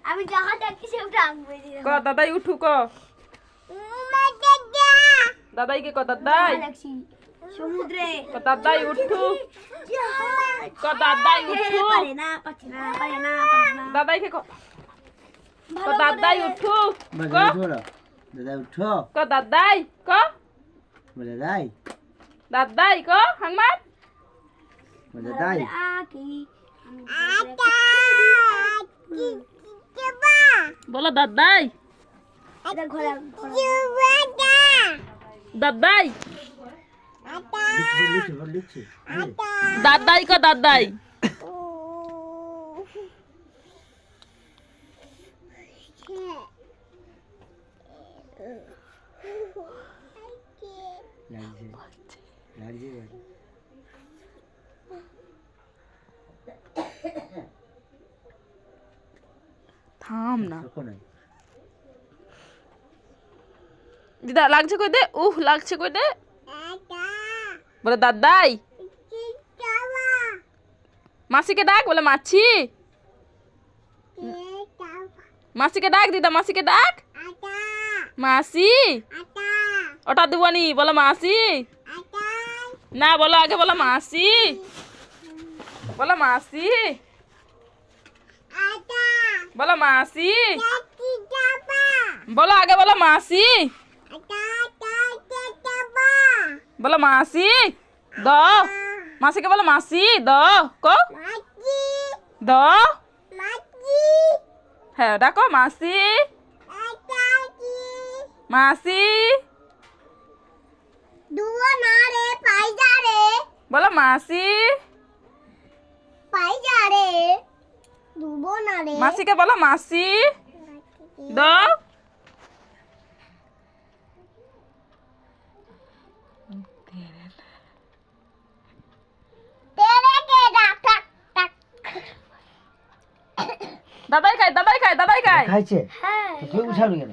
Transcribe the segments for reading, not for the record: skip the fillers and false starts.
আমি যাহা দেখি সেটা আঁকবে ক দাদাই উঠু ক দাদাই কে ক দাদাই দেখছি সমুদ্রে ক দাদাই উঠু ক দাদাই উঠু পারে না পারে না দাদাই কে ক ক দাদাই উঠু ক দাদা উঠো ক দাদাই ক বলে দাই দাদাই ক হাংমাত বলে দাই আকি বলো দাদাই এটা ঘোড়া দাদাই লিখছি দাদাই ক দাদাই লাগছে থাম না কখন দিদা লাগছে কই দে লাগছে কই দে বলে দাদাই মাসিকে ডাক বলে মাছি মাসিকে ডাক দিদা মাসিকে ডাক মাসি ওটা দিবনি বলো মাসি না বলো আগে বলো মাসি বলো মাসি বলো মাসি বলো আগে বলো মাসি বলো মাসি দ মাসিকে বলো মাসি দ কো দ হ্যাঁ ডাকো মাসি মাসি দুও না রে পাই যা রে বলো মাসি পাই যা রে দুবো না রে মাসিকে বলো মাসি দ তেরে কে ডাক টাক টাক দাদাই খায় দাদাই খায় খাইছে হ্যাঁ তুই উঠাবি কেন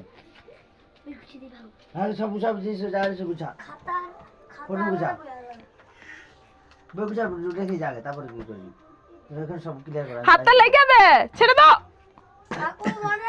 বিকুছি দি ভালো আর সব উঠাবি জিনিস যা সব উঠা খাতা কোন বুঝা বুঝা রেখে যাবে তারপরে কি করবি এখন সব ক্লিয়ার করা হাতটা লেগে যাবে ছেড়ে দাও কাকু মনে